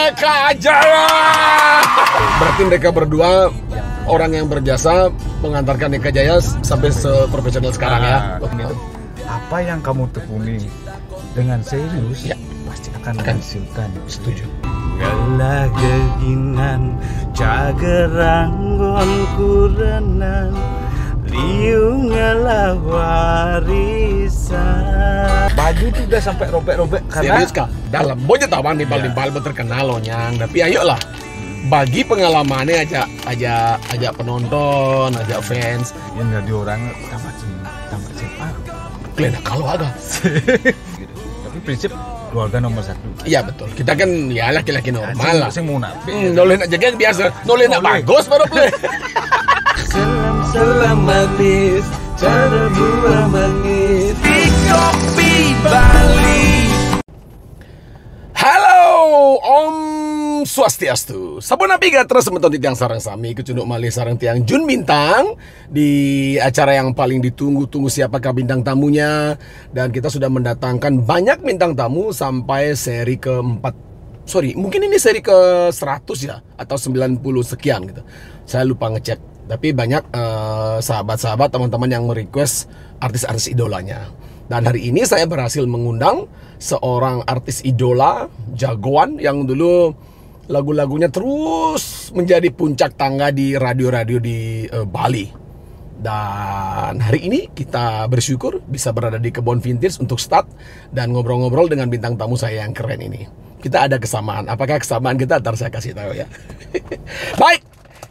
Eka Jaya. Berarti mereka berdua orang yang berjasa mengantarkan Eka Jaya sampai seprofesional sekarang ya. Apa yang kamu tekuni dengan serius, ya, pasti akan menghasilkan. Setuju. Galah geginan cageranggon kurenan liu ngalah warisan. Baju itu udah sampai robek-robek karena serius kah? Dalam bonya tawan nimbal-nimbal terkenal loh nyang. Tapi ayolah, bagi pengalamannya ajak penonton, ajak fans. yang jadi orang tambah cinta. Kalian kalau agak. Tapi prinsip keluarga nomor satu. Iya betul. Kita kan ya laki-laki normal lah. Saya mau nabi. Noleh nak jaga biasa. Noleh nak bagus baru play. Selam manis, cara buah mangis di kopi Bali. Halo, Om Swastiastu. Sabona piga terus menonton tiang sarang sami kecunduk malih sarang tiang Jun Bintang di acara yang paling ditunggu-tunggu siapakah bintang tamunya, dan kita sudah mendatangkan banyak bintang tamu sampai seri keempat. Sorry, mungkin ini seri ke 100 ya atau 90 sekian gitu. Saya lupa ngecek. Tapi banyak sahabat-sahabat teman-teman yang merequest artis-artis idolanya. Dan hari ini saya berhasil mengundang seorang artis idola jagoan yang dulu lagu-lagunya terus menjadi puncak tangga di radio-radio di Bali. Dan hari ini kita bersyukur bisa berada di Kebon Vintage untuk start dan ngobrol-ngobrol dengan bintang tamu saya yang keren ini. Kita ada kesamaan. Apakah kesamaan kita? Ntar saya kasih tahu ya. Baik,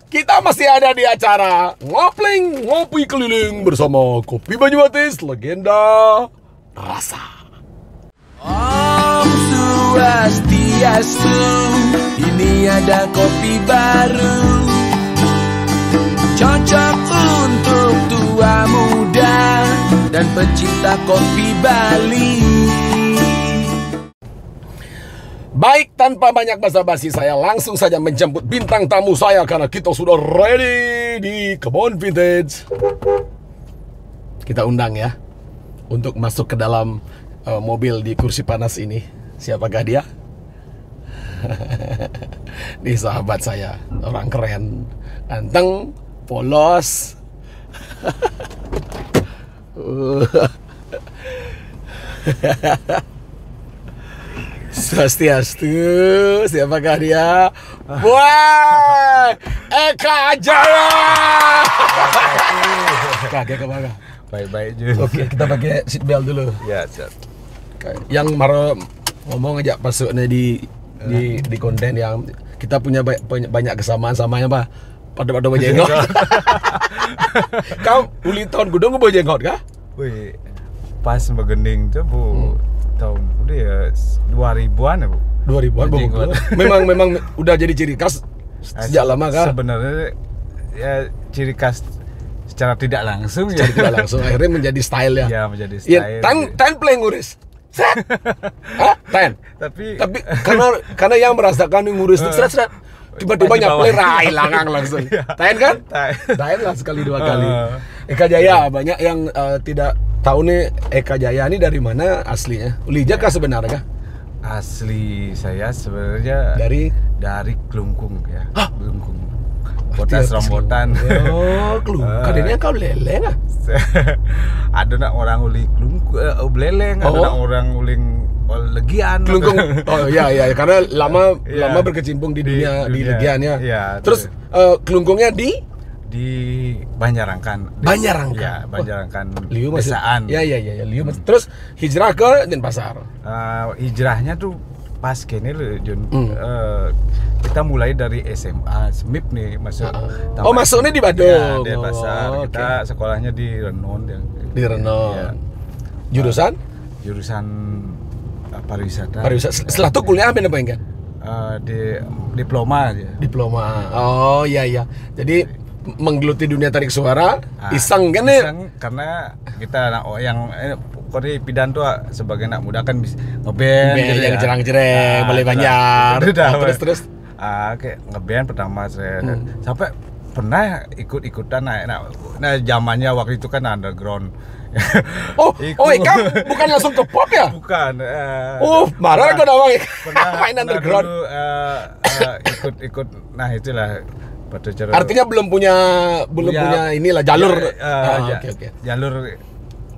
kita masih ada di acara Ngopling Ngopi Keliling bersama Kopi Banyumatis, legenda rasa. Om Swastiastu, ini ada kopi baru, cocok untuk tua muda dan pecinta kopi Bali. Baik, tanpa banyak basa-basi saya langsung saja menjemput bintang tamu saya karena kita sudah ready di Kebon Vintage. Kita undang ya untuk masuk ke dalam mobil di kursi panas ini. Siapakah dia? Ini sahabat saya, orang keren, ganteng, polos. Swastiastu, siapakah dia? Wah, Eka Jaya. Kaget ke mana? Baik-baik juga. Oke, kita pakai seatbelt dulu. Ya, siap. Yang Maro ngomong aja masuknya di konten yang kita punya banyak kesamaan samanya apa? Pada jenggot. Kau uli tahun gudung bawa jenggot kah? Wih, pas begending tuh Bu. Tahun udah ya 2000-an ya Bu. 2000-an Bu. Memang udah jadi ciri khas sejak lama kah? Sebenarnya ya ciri khas secara tidak langsung secara tidak langsung akhirnya menjadi style ya. Ya, menjadi style. Ya, tan play nguris. Hah? Tan. Tapi karena yang merasakan nguris itu seret tiba-tiba nyaplay rai langang langsung. Tan kan? Tan lah sekali dua kali. Eka Jaya banyak yang tidak tahu nih Eka Jaya ini dari mana aslinya. Ulija kah sebenarnya kah? Asli saya sebenarnya dari Klungkung ya. Hah? Klungkung. Kota Serombotan. Oh, Klungkung. Ini kau leleng ah? Ada nak orang uli Klungkung, beleleng, ada nak orang uling Legian. Klungkung. Oh iya karena lama berkecimpung di dunia di Legian ya. Terus Klungkungnya di Banjarangkan. Banjarangkan. Ya, Banjarangkan. Liu masih. Desaan. Ya, Liu masih. Terus hijrah ke Denpasar. Hijrahnya tuh pas kene loh Jun. Kita mulai dari SMA SMIP nih masuk. Masuknya di Badung. Ya, Denpasar. Kita sekolahnya di Renon. Di Renon. Ya. Jurusan pariwisata. Setelah itu kuliah apa yang di diploma aja. Diploma. Oh iya. Jadi menggeluti dunia tarik suara, iseng kan ya? Iseng karena kita yang kode pidan tuh sebagai anak muda kan bisa ngeband gitu yang cerang-cereng, boleh banyak. Terus kayak ngeband pertama saya sampai pernah ikut-ikutan nah zamannya waktu itu kan underground Oh, Eka bukan langsung ke pop ya? Bukan. Marah kok nawang Pernah main underground. dulu, ikut. Nah itulah pada cara. Artinya belum punya inilah jalur. Oke. Jalur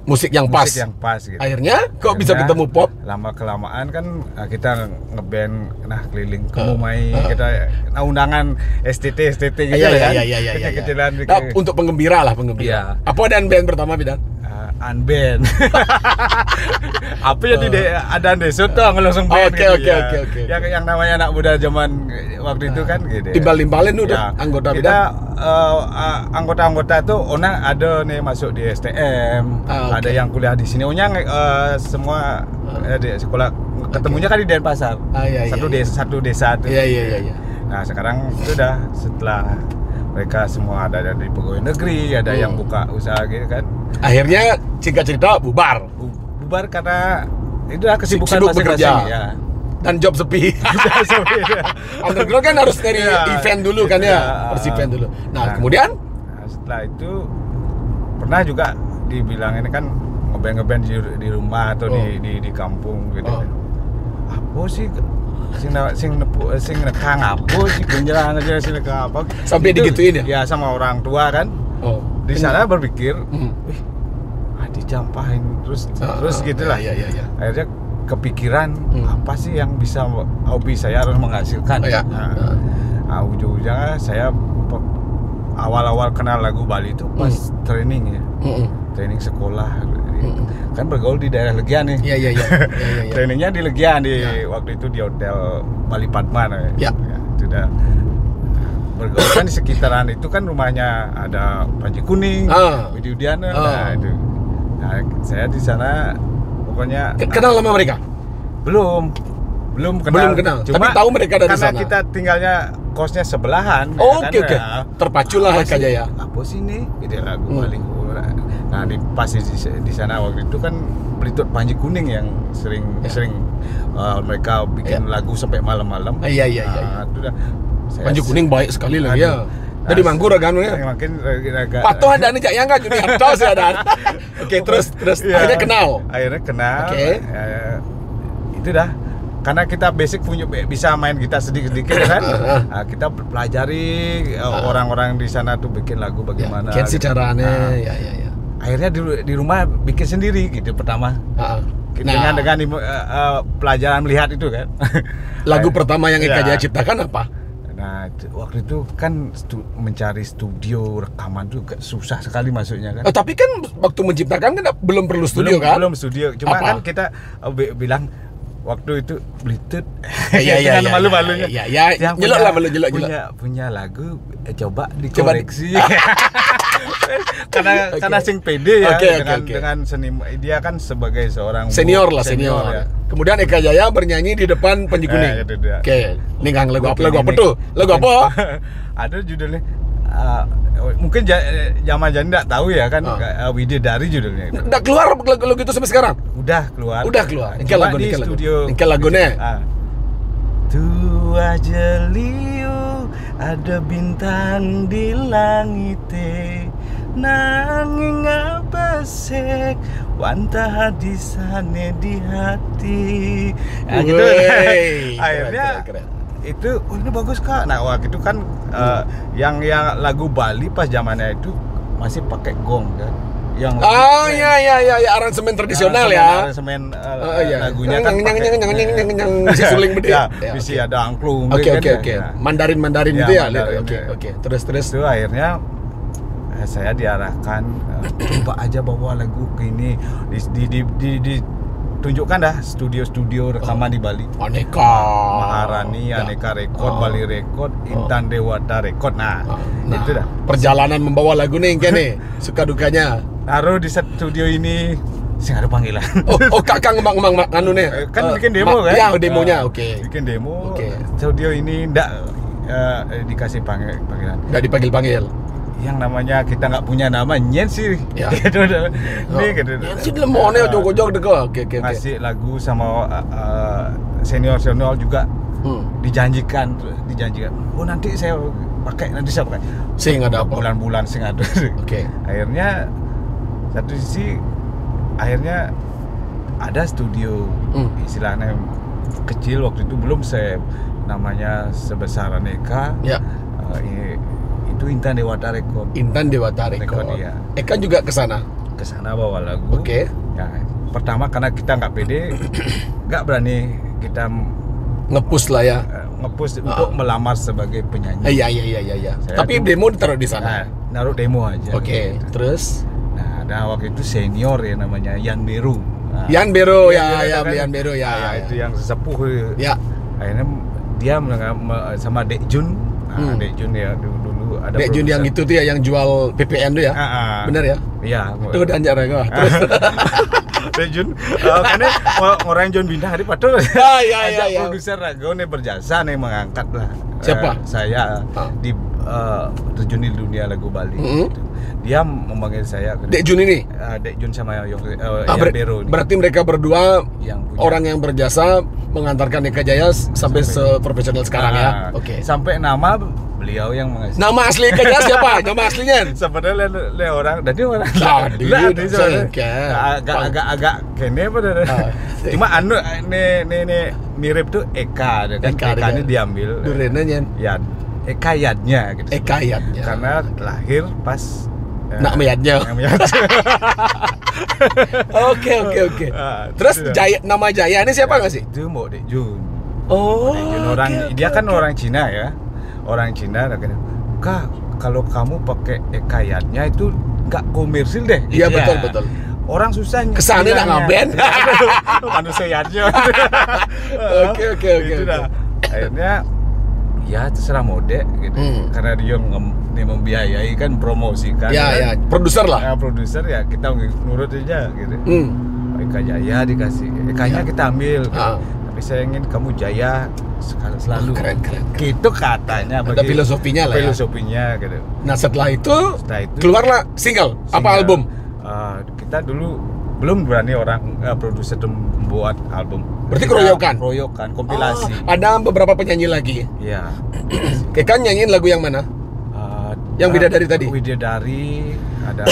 Musik yang pas. musik yang pas gitu. Akhirnya kok bisa ketemu pop? Lama kelamaan kan kita ngeband, keliling ke Mumai, kita undangan STT gitu kan. Iya. Kecil-kecilan Nah, untuk penggembira. Iya. Apa dan band pertama Bidan? Unband. Apa jadi ada desot tuh langsung band Oke. Yang namanya anak muda zaman waktu itu kan gitu. Timbal-timbalin udah anggota kita anggota-anggota tuh ada nih masuk di STM, ada yang kuliah di sini. Semua di sekolah ketemunya kan di Denpasar. Satu desa tuh. Iya. Nah, sekarang sudah setelah mereka semua ada di pegawai negeri, ada yang buka usaha gitu kan. Akhirnya singkat cerita bubar karena itu kesibukan sibuk masing-masing bekerja. ya. Dan job sepi. Underground kan harus dari event dulu kan ya, harus event dulu. Nah, kemudian setelah itu pernah juga dibilang ini kan ngeband di rumah atau di kampung gitu. Apa sih sing nekang apa sih genjrang aja sing nekang apa sampai itu, digituin ya? Ya sama orang tua kan. Di sana berpikir, wih, dicampahin terus gitulah. Iya. Akhirnya kepikiran apa sih yang bisa hobi saya harus menghasilkan. Ujung-ujungnya saya awal-awal kenal lagu Bali itu pas training ya. Training sekolah. Kan bergaul di daerah Legian nih. Iya. Trainingnya di Legian waktu itu di hotel Bali Padma. Ya. Sudah bergaul kan di sekitaran itu kan rumahnya ada Panji Kuning, Widi Udiana. Itu. Nah, saya di sana pokoknya kenal sama mereka? Belum kenal. Tapi tahu mereka dari karena sana. Kita tinggalnya kosnya sebelahan. Oke. Terpaculah Eka Jaya. Apa sih ini? Ide lagu Bali. Nah, pas di sana waktu itu kan Pelitut Panji Kuning yang sering mereka bikin lagu sampai malam-malam. Iya. Itu dah. Panji Kuning baik sekali lagi ya. Jadi manggur kan ya. Makin agak patuh ada nih yang enggak jadi hartos ya dan. Oke, terus akhirnya kenal. Oke. Itu dah. Karena kita basic bisa main gitar sedikit-sedikit kan. Kita pelajari orang-orang di sana tuh bikin lagu bagaimana. Kian sih caranya. Ya. Akhirnya di rumah bikin sendiri gitu pertama. Dengan pelajaran melihat itu kan. Lagu pertama yang Eka Jaya ciptakan apa? Nah, waktu itu kan mencari studio rekaman tuh susah sekali masuknya kan. Tapi kan waktu menciptakan kan belum perlu studio kan? Belum studio. Cuma kan kita bilang waktu itu Pelitut. Iya. Malu-malunya. Iya. Nyelok. Punya lagu coba dikoreksi. Karena sing pede ya dengan seni, dia kan sebagai seorang senior ya. Kemudian Eka Jaya bernyanyi di depan Panji Kuning. Oke. Ini Kang lagu apa tuh? Lagu apa? Ada judulnya mungkin zaman enggak tahu ya kan. Widodari judulnya. Udah keluar lagu itu sampai sekarang? Udah keluar. Ini lagunya. Tua jeliu ada bintang di langit nanging abasek wantah di sana di hati. Nah, gitu. Akhirnya keren. Itu ini bagus Kak. Nah, waktu itu kan yang lagu Bali pas zamannya itu masih pakai gong kan. Yang aransemen tradisional ya. Aransemen lagunya kan yang si suling gede. Bisa ada angklung. Oke. Mandarin gitu ya. Oke. Terus itu akhirnya saya diarahkan coba aja bawa lagu ke ini ditunjukkan dah studio rekaman di Bali. Aneka Maharani, Aneka Record, Bali Record, Intan Dewata Record. Nah, itu dah. Perjalanan membawa lagu nih kene, suka dukanya. Taruh di studio ini sing ada panggilan. Kang ngembang anu nih. Kan bikin demo kan? Ya, demonya. Oke. Bikin demo. Studio ini ndak dikasih panggilan. Ndak dipanggil. Yang namanya kita nggak punya nama nyen sih. Ya. Gitu. Nih gitu. Nyen sih lemone jog-jog deko. Oke. Ngasih lagu sama senior juga dijanjikan. Oh nanti saya pakai. Sing ada apa? Bulan-bulan sing ada. Oke. Akhirnya satu sisi akhirnya ada studio istilahnya kecil waktu itu, belum namanya sebesar Aneka. Ya. Itu Intan Dewata Record. Intan Dewata Record. Iya. Eka juga ke sana. Ke sana bawa lagu. Oke. Ya, pertama karena kita nggak pede, nggak berani kita Ngepush lah ya. ngepush untuk melamar sebagai penyanyi. Iya. Tapi demo ditaruh di sana. Naruh demo aja. Oke. Terus Nah, ada waktu itu senior ya namanya Yan Beru. Nah, Yan Bero Yan ya. Beru, itu yang sesepuh. Ya. Akhirnya dia sama Dek Jun. Dek Jun ya dulu ada Dek Jun yang itu tuh ya, yang jual PPN tuh ya. Bener ya? Iya. Itu dan jarak. Terus Dek Jun, karena orang John Bintang hari patul. Iya. Produser Rago nih berjasa nih mengangkat lah. Siapa? Saya di terjun di dunia lagu Bali. Gitu. Dia memanggil saya. Dek Jun ini. Dek Jun sama Yan Bero. Berarti mereka berdua yang punya. orang yang berjasa mengantarkan Eka Jaya sampai seprofesional sekarang ya. Oke. Sampai nama beliau yang mengasih. Nama asli Eka Jaya siapa? Nama aslinya? Sebenarnya le orang, dan dia orang. Agak kene pada. Cuma nih mirip tuh Eka, kan Eka ini diambil. Durenanya. Ya, Eka Yadnya gitu. Eka Yadnya. Karena lahir pas nak meyadnya. Oke. Terus Jaya, nama Jaya ini siapa nggak sih? Itu mau Dek Jun. Oh. Dek Jun orang dia kan orang Cina ya. Orang Cina Kak, kalau kamu pakai Ekayatnya itu nggak komersil deh. Iya betul. Orang susah kesana nak ngaben. Manusianya. Oke. Itu dah. Akhirnya ya terserah mode gitu. Karena dia membiayai kan, promosikan. Ya, produser lah. Ya, produser ya kita nurut aja gitu. Eka Jaya dikasih. Ekanya kita ambil. Gitu. Tapi saya ingin kamu Jaya selalu. Keren. Gitu katanya. Ada filosofinya lah. Filosofinya gitu. Nah setelah itu keluarlah single. Apa album? Kita dulu belum berani orang produser membuat album. Berarti keroyokan, kompilasi. Ada beberapa penyanyi lagi. Iya. Kan nyanyiin lagu yang mana? Yang Bidadari tadi. Bidadari ada.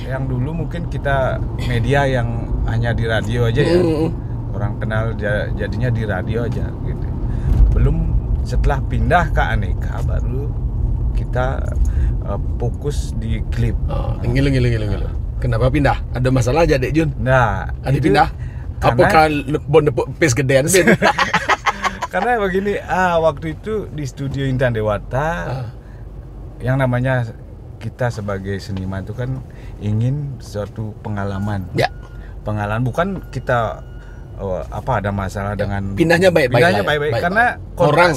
Yang dulu mungkin kita media yang hanya di radio aja ya. Orang kenal jadinya di radio aja gitu. Belum setelah pindah ke Aneka baru kita fokus di klip. Ngilu. Kenapa pindah? Ada masalah aja Dek Jun? Nah, ada pindah? Apakah bon pes gedean sih? Karena begini, waktu itu di studio Intan Dewata yang namanya kita sebagai seniman itu kan ingin suatu pengalaman. Ya. Pengalaman bukan kita ada masalah dengan pindahnya baik-baik karena kontrak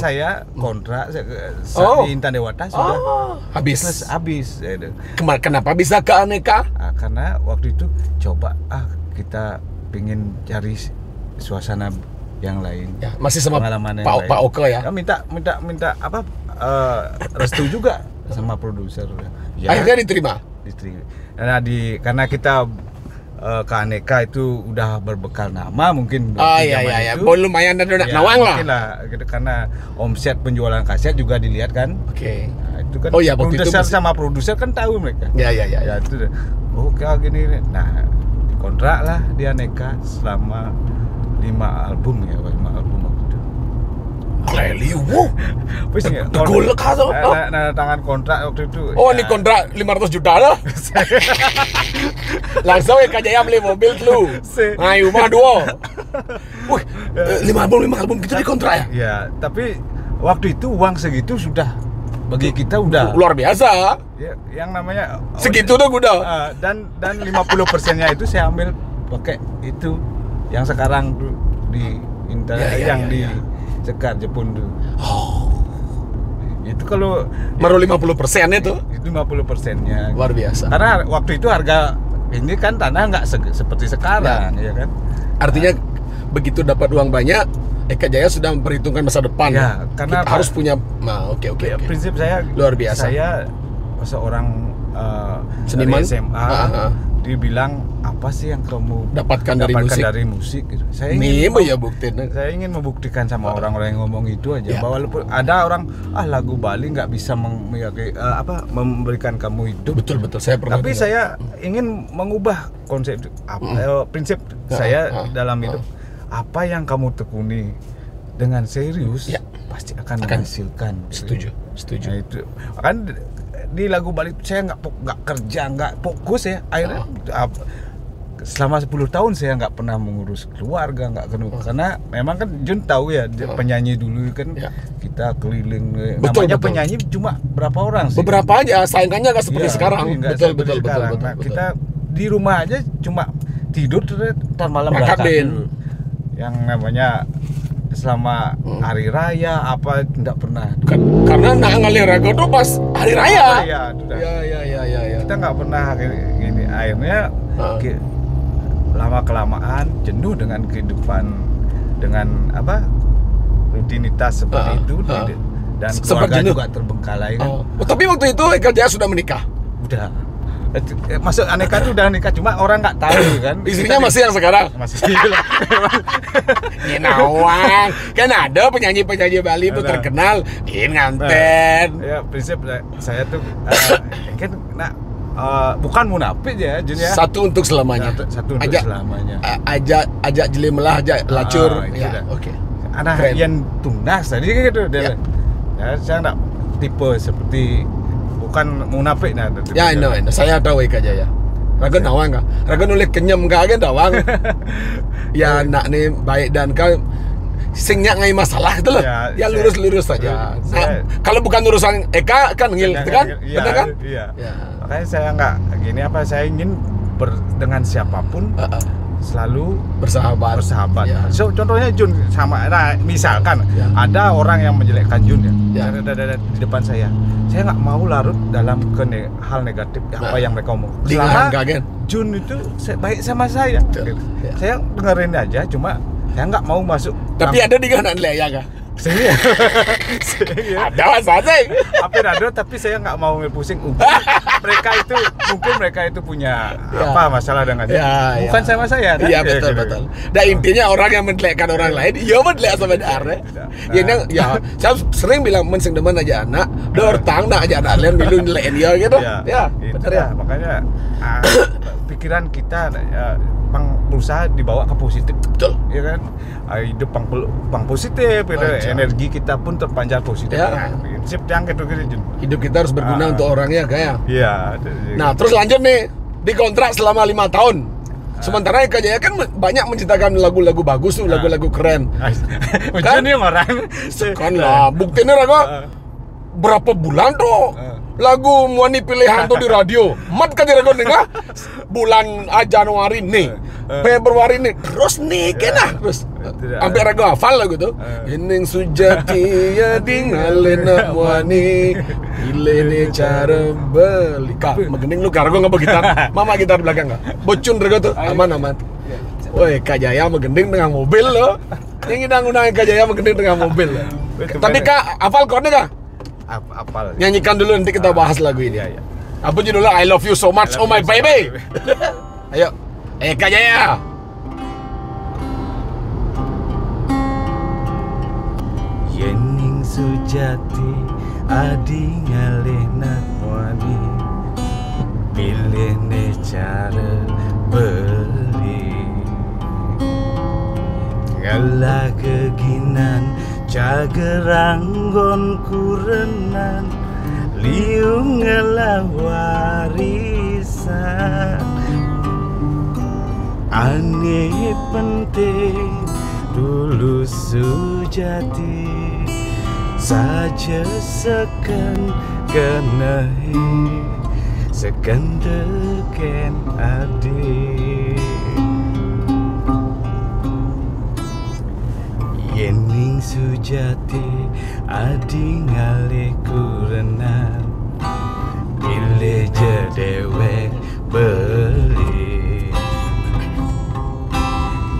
di Intan Dewata sudah habis. Kenapa bisa ke Aneka? Karena waktu itu coba kita pengen cari suasana yang lain. Ya, masih sama Pak Oke ya. Minta apa restu juga sama produser. Ya, akhirnya diterima. Nah, karena kita ke Aneka itu udah berbekal nama mungkin. Iya. Lumayan ada nawang lah. Mungkin lah gitu, karena omset penjualan kaset juga dilihat kan. Oke. Nah, itu kan produser sama produser kan tahu mereka. Ya. Ya itu. Oke gini. Nah, dikontrak lah di Aneka selama 5 album ya, 5 album waktu itu. Leliu. Wis ya. Golek atau? Nah, tangan kontrak waktu itu. Ini kontrak 500 juta lah. Langsung Eka Jaya beli mobil lu. Ayo mah dua. Wih, 5 album gitu di kontrak ya? Ya, tapi waktu itu uang segitu sudah bagi kita udah luar biasa. Ya, yang namanya segitu tuh udah. Dan 50%-nya itu saya ambil pakai itu yang sekarang tuh di internet di Sekar Jepun tuh. Itu kalau baru 50% itu 50%-nya. Luar biasa. Karena waktu itu harga ini kan tanah nggak seperti sekarang, ya kan. Artinya begitu dapat uang banyak, Eka Jaya sudah memperhitungkan masa depan. Ya, karena harus punya. Oke. Prinsip saya luar biasa. Saya seorang seniman SMA dibilang apa sih yang kamu dapatkan dari musik gitu. Saya ingin membuktikan sama orang-orang yang ngomong itu aja, bahwa ada orang lagu Bali nggak bisa memberikan kamu hidup. Betul saya pernah. Tapi saya ingin mengubah konsep prinsip saya dalam hidup. Apa yang kamu tekuni dengan serius pasti akan menghasilkan. Setuju. Nah, itu kan di lagu Bali saya nggak kerja, nggak fokus ya. Akhirnya selama 10 tahun saya nggak pernah mengurus keluarga, karena memang kan Jun tahu ya, penyanyi dulu kan kita keliling. Namanya penyanyi cuma berapa orang sih? Beberapa aja, saingannya nggak seperti sekarang. Betul. Nah, kita di rumah aja cuma tidur dan malam berangkat dulu. Yang namanya selama hari raya apa enggak pernah. Karena nak ngalir raga tuh pas hari raya. Ya. Kita nggak pernah gini. Akhirnya lama kelamaan jenuh dengan kehidupan, dengan rutinitas seperti itu, dan keluarga juga terbengkalai kan. Tapi waktu itu Eka Jaya sudah menikah. Udah. Masuk Aneka itu udah nikah, cuma orang nggak tahu kan. Istrinya masih yang sekarang? Masih. Nawang. Kan ada penyanyi Bali itu terkenal nganten. Ya prinsip saya tuh kan bukan munafik ya, Jun ya. Satu untuk selamanya. Selamanya. Ajak jelimelah, ajak lacur. Oke. Anak yang tunas tadi gitu. Ya, saya nggak tipe seperti, bukan munafik nah. Ya, no. Saya tahu Eka Jaya. Raga nawang kah? Raga nulis kenyam kah kan nawang. Ya nak nih baik dan kau singnya ngai masalah gitu loh. Ya lurus saja. Kalau bukan urusan Eka kan ngil gitu kan? Benar kan? Iya. Makanya saya nggak gini saya ingin dengan siapapun selalu bersahabat. So contohnya Jun sama, misalkan ada orang yang menjelekkan Jun ya. Di depan saya nggak mau larut dalam hal negatif apa yang mereka omong. Selama Jun itu baik sama saya, saya dengerin aja, cuma saya nggak mau masuk. Tapi ada di kanan ya kah? Ada saja. Hampir ada, tapi saya nggak mau pusing. Mereka itu punya masalah dengan saya. Bukan sama saya. Iya betul. Dan intinya orang yang menjelekkan orang lain, menjelek sama darah. Ya, saya sering bilang mensing demen aja anak, dortang nak aja anak lain milu nyelekin dia gitu. Ya, betul ya. Makanya pikiran kita berusaha dibawa ke positif. Betul. Ya kan? Hidup pang positif, energi kita pun terpancar positif. Prinsip yang gitu. Hidup kita harus berguna untuk orangnya kayak. Iya. Nah, terus lanjut nih, dikontrak selama 5 tahun. Sementara Eka Jaya kan banyak menciptakan lagu-lagu bagus tuh, lagu-lagu keren. Kan yang orang. Kan lah, buktinya Raga berapa bulan tuh lagu Muani Pilihan tuh di radio. Mat kan Raga dengar bulan Januari nih, Februari nih, terus nih kena terus. Sampai Raga hafal lagu tuh. Ening sujati ya dingalena Muani pilih cara beli. Kak, megening lu Raga nggak gitar. Mama gitar belakang nggak? Bocun Raga tuh, aman. Woi, Eka Jaya megending dengan mobil loh. Yang undang Eka Jaya megending dengan mobil. Tapi Kak, hafal chordnya Kak? Hafal. Nyanyikan dulu nanti kita bahas lagu ini. Iya. Apa judulnya? I love you so much, oh my baby. Ayo, Eka Jaya. Yening sujati adi ngalena wani pilih ne cara beli ngalah keginan cageranggon kurenan liung ngalah warisan aneh penting dulu sujati saja seken kenahi seken teken adik yening sujati adi ngalih kurenan pilih jedewek beli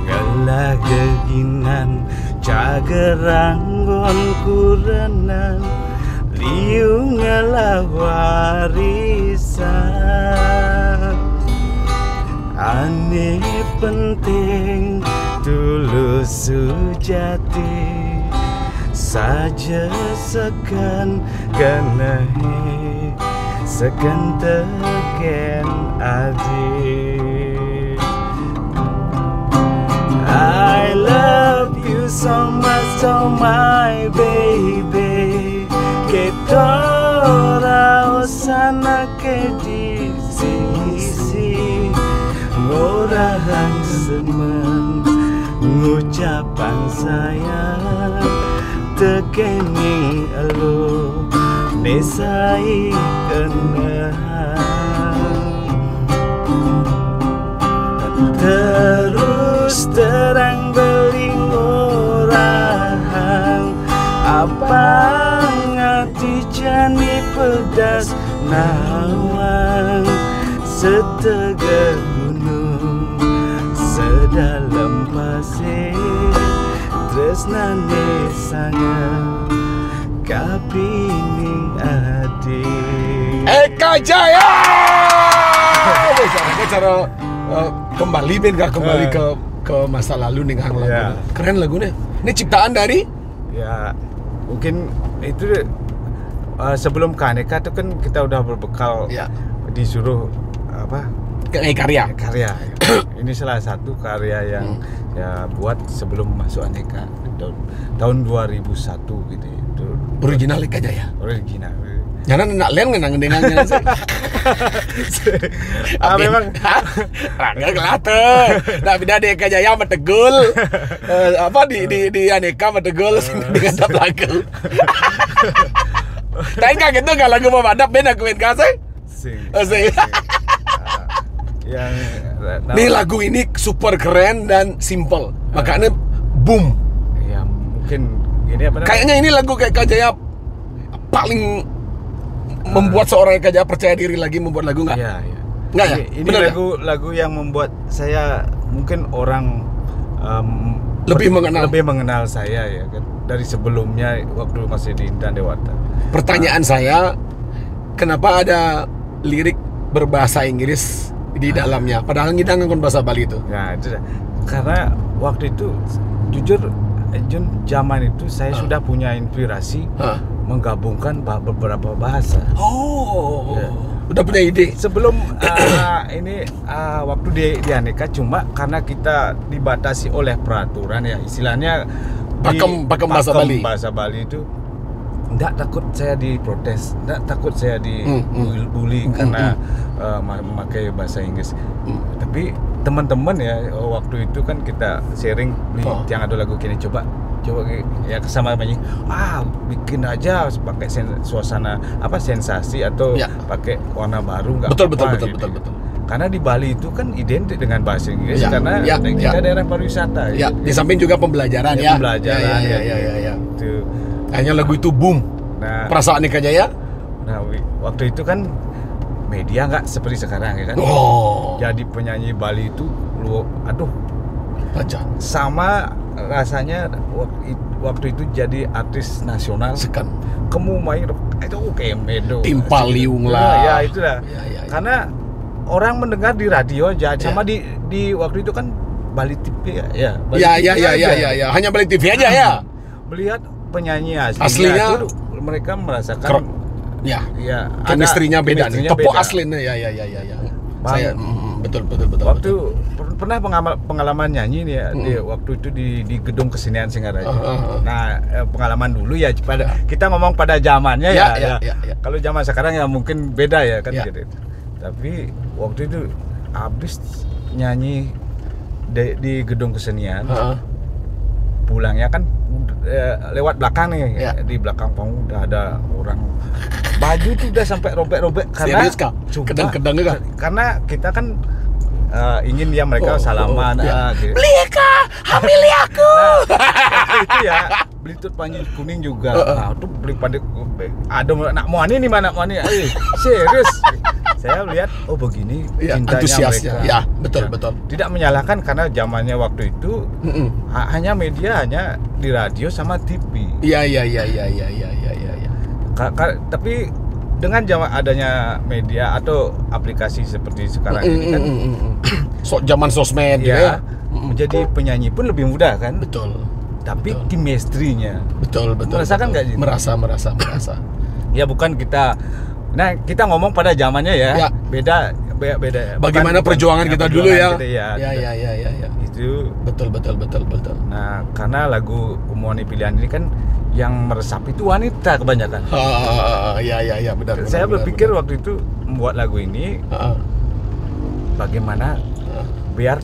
ngalah geginan cageranggon kurenan liung ngalah warisan Ane penting tulus sujati saja segan kenahi segan tegen adik. I love you so much, oh my baby. Kita ora sana ke di sisi ngorang semen ngucapan sayang tekening elo nesai kenahan terus terang beling orang apa ngati jani pedas nawang setegah gunung sedalam pasir tresnane sangat kapining adik. Eka Jaya. Cara kembali ke masa lalu nih lagu. Ya. Keren lagunya. Ini ciptaan dari? Ya mungkin itu sebelum Kaneka itu kan kita udah berbekal Ya. disuruh apa Karya. Ini salah satu karya yang ya buat sebelum masuk Aneka tahun 2001 gitu itu Original Eka Jaya. original. Jangan nak lian ngenang dengannya sih. Memang Rangga kelate. Nah beda di Eka Jaya sama Tegul. Apa di Aneka sama Tegul dengan tap lagu. Tapi kaget tuh kalau lagu memadap ben aku main kasih. sing. Sing. Yang Nih lagu ini super keren dan simple. Makanya boom. ya mungkin ini apa namanya? Kayaknya ini lagu kayak Eka Jaya paling membuat seorang Eka Jaya percaya diri lagi membuat lagu nggak? Iya, iya. Nggak ya? Ini Bener ya? lagu yang membuat saya mungkin orang Lebih mengenal saya ya kan dari sebelumnya waktu masih di Intan Dewata. Pertanyaan saya, kenapa ada lirik berbahasa Inggris di dalamnya? Padahal kita ngangkon bahasa Bali itu. Nah, itu dah. Karena waktu itu jujur Jun zaman itu saya sudah punya inspirasi menggabungkan beberapa bahasa. Oh, Ya. udah punya ide. Sebelum ini waktu di Aneka cuma karena kita dibatasi oleh peraturan ya istilahnya Pakem bahasa Bali. Bahasa Bali itu enggak takut saya diprotes, enggak takut saya dibully karena memakai bahasa Inggris. Tapi teman-teman ya waktu itu kan kita sharing yang ada lagu kini coba ya sama banyak bikin aja pakai suasana apa sensasi atau pakai warna baru nggak betul. karena di Bali itu kan identik dengan bahasa Inggris Ya, karena ya, kita ya. daerah pariwisata Ya, di samping juga pembelajaran ya. pembelajaran Ya. gitu. Hanya lagu itu boom. Nah, Perasaan Eka Jaya? waktu itu kan media nggak seperti sekarang ya kan. Oh. Jadi penyanyi Bali itu Baca. sama rasanya waktu itu jadi artis nasional. Sekan. Kamu main itu kemedo. Timpaliung lah. Ya itu dah. Ya. Karena orang mendengar di radio aja sama di waktu itu kan Bali TV ya. Bali TV aja. Ya. Hanya Bali TV aja ya. Melihat penyanyi Aslinya itu mereka merasakan ya chemistry-nya beda nih. chemistry-nya Tepuk beda. aslinya ya. Saya betul. Waktu pernah pengalaman nyanyi nih ya waktu itu di gedung kesenian Singaraja. Nah, pengalaman dulu ya kita ngomong pada zamannya ya. Kalau zaman sekarang ya mungkin beda ya kan gitu. Tapi waktu itu habis nyanyi di gedung kesenian. Pulangnya kan lewat belakang nih. Di belakang panggung udah ada orang baju tuh udah sampai robek-robek karena serius kah? Kedang-kedang kah? Karena kita kan ingin ya mereka salaman gitu. Beli kah? Hamili aku. Nah, itu ya beli tut panji kuning juga. Nah, tuh beli pada ada nak mau ini mana mau ini. Serius. Saya lihat begini cintanya antusiasnya. mereka. Ya, betul. Tidak menyalahkan karena zamannya waktu itu hanya media hanya di radio sama TV. Iya. Tapi dengan adanya media atau aplikasi seperti sekarang ini kan zaman sosmed ya, menjadi penyanyi pun lebih mudah kan. Betul. Tapi chemistry-nya betul. Merasakan nggak sih? Merasa. Ya bukan kita. Nah, kita ngomong pada zamannya ya. Beda. Bagaimana perjuangan kita dulu ya. Ya. Itu betul. Nah, karena lagu Umuani Pilihan ini kan yang meresap itu wanita kebanyakan. Ya, benar. Saya berpikir waktu itu membuat lagu ini bagaimana biar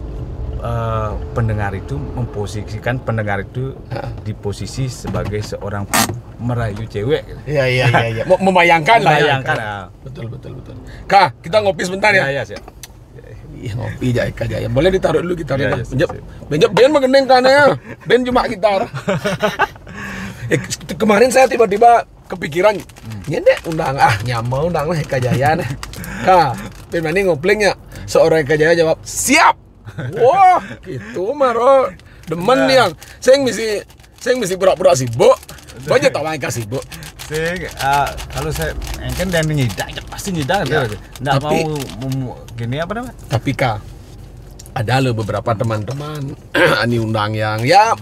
pendengar itu memposisikan pendengar itu di posisi sebagai seorang merayu cewek. Iya. Membayangkan lah. Membayangkan. Betul. Kak, kita ngopi sebentar ya. Iya, siap. Ngopi Jaya. Boleh ditaruh dulu gitarnya. Ben mengeneng kan ya. Ben cuma gitar. Kemarin saya tiba-tiba kepikiran, nyendek undang nyamau undang lah Eka Jaya nih. Kak, Ben mani ngoplengnya. Seorang Eka Jaya jawab, "Siap." Wah, gitu maro. Demen yang saya mesti pura-pura sibuk. Banyak tahu yang kasih sibuk. Kalau saya kan dan nyidang pasti nyidang ya. Nggak mau gini apa namanya? Tapi Kak, ada loh beberapa teman-teman ani undang yang ya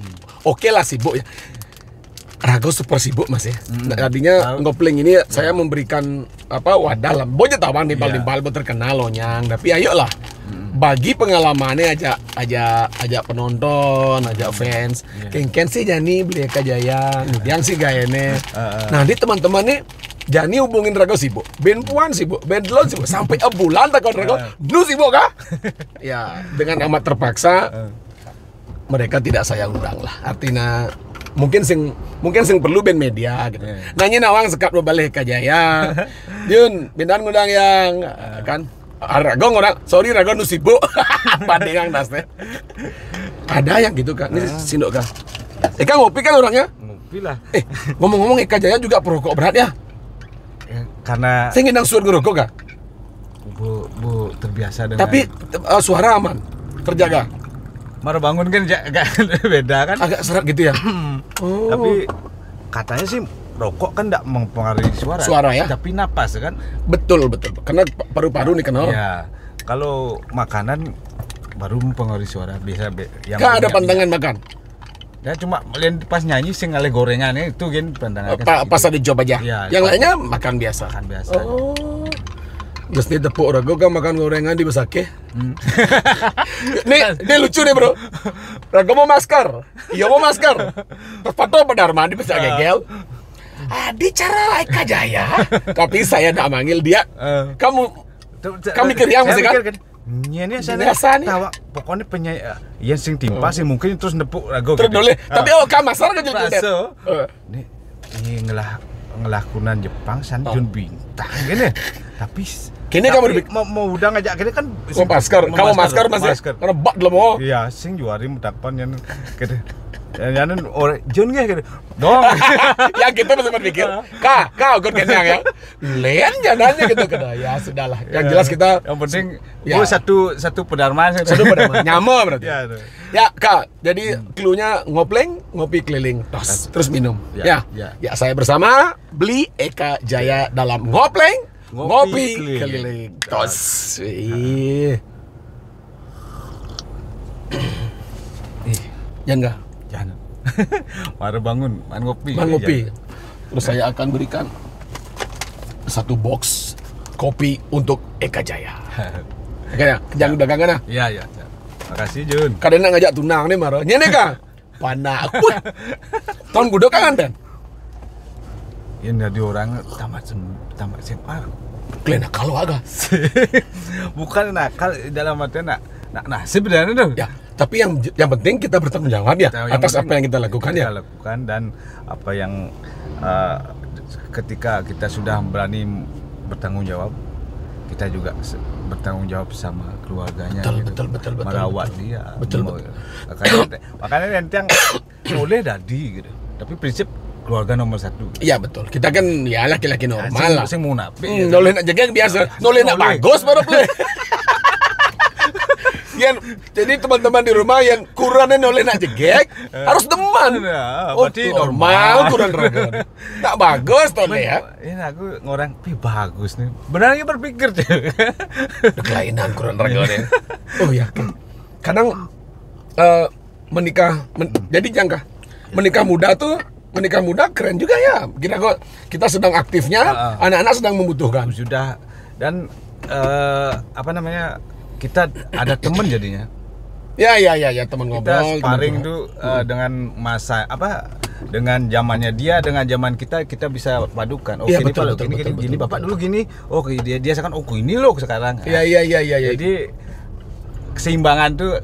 oke lah sibuk ya. Rago super sibuk Mas ya. Tadinya ngopleng ini saya memberikan wadah lah. Banyak tahu nimpal-nimpal terkenal loh nyang. Tapi ayolah. Bagi pengalamannya ajak penonton, ajak fans. Kengken sih Jani beli Eka Jaya, yang sih gayane. Nanti teman-teman nih Jani hubungin Rago sibuk, Ben Puan sibuk, Ben Delon sibuk, sampai bulan takon Rago, nu sibuk kah? Ya dengan amat terpaksa mereka tidak saya undang lah. Artinya mungkin sing perlu ben media gitu. Nanya nawang sekat balik Eka Jaya. Jun, benar ngundang yang kan Rago ngorang, sorry Rago nu sibuk. Pandengang dasnya. Ada yang gitu kan. Ini sindok kan. Eka ngopi kan orangnya? Ngopi lah. Ngomong-ngomong Eka Jaya juga perokok berat ya? Karena saya ngindang suara ngerokok kah? Bu terbiasa dengan. Tapi suara aman, terjaga. Baru bangun kan agak beda kan? Agak serat gitu ya. Tapi katanya sih rokok kan tidak mempengaruhi suara. Suara ya? Tapi napas kan? Betul. Karena paru-paru nih kenal. Ya. Kalau makanan baru mempengaruhi suara. Bisa yang Kak ada pandangan makan? Ya cuma pas nyanyi sing ngale gorengannya itu kan pandangan. Pas ada job aja. Ya, yang lainnya makan biasa. Terus nih tepuk Rago kan makan gorengan di Besake. Ini lucu nih bro. Rago mau masker. Iya mau masker. Terpato pada Armandi bisa gegel. Di cara Eka Jaya. Tapi saya tidak manggil dia. Kamu mikir yang masih kan? Ini saya tahu pokoknya penyanyi yang sing timpa sih mungkin terus nepuk Rago. Terus boleh. Tapi kan masar kan jadi. Ini ngelakunan Jepang San Jun Bintang gini. Tapi kini kamu mau udah ngajak kini kan kamu masker masih karena bak belum mau. Iya, sing juari mendakpan yang gitu. Yang orang Jun gitu. Dong. Yang kita masih berpikir, kau ikut kenyang ya. Len jalannya gitu kada. Ya sudahlah. Yang jelas kita yang penting satu pedarman. Satu pedarman. Nyama berarti. Ya, Kak. Jadi clue-nya ngopleng, ngopi keliling, terus minum. Ya, saya bersama beli Eka Jaya dalam ngopleng, ngopi keliling. Tos. Jangan. Baru bangun, ngopi. Terus saya akan berikan satu box kopi untuk Eka Jaya. Kayaknya jangan dagangan ah. Iya. Makasih Jun. Kadang ngajak tunang nih marah. Nyene Kang. Panak. Tahun gudok kan Ben? Ini ada orang tamat SMA. Kalian kalau agak. Bukan nakal dalam artian nak sebenarnya tuh. Ya, tapi yang penting kita bertanggung jawab ya atas apa yang kita lakukan ya. Kita lakukan dan apa yang ketika kita sudah berani bertanggung jawab, kita juga bertanggung jawab sama keluarganya. Betul. Merawat dia. Betul. Makanya nanti yang boleh dadi gitu. Tapi prinsip keluarga nomor satu. Iya betul. Kita kan ya laki-laki normal lah. Sing munafik. Noleh nak jaga yang biasa. Noleh nak bagus baru boleh. Jadi teman-teman di rumah yang kurannya oleh nak jegek harus deman. Berarti normal kurang raga. Tak bagus toh ya. Ya aku ngorang, bagus nih. Benarnya berpikir tuh. Kelainan kurang raga deh. Oh ya. Kadang jadi jangka menikah muda keren juga ya. Kita sedang aktifnya, anak-anak sedang membutuhkan. Sudah dan kita ada teman jadinya. Ya teman ngobrol. Kita sparring tuh dengan dengan zamannya dia dengan zaman kita bisa padukan. Ya, gini betul, Pak, betul, gini betul, Bapak betul. dulu gini. Oh dia sekarang ini loh sekarang. Iya. Jadi keseimbangan tuh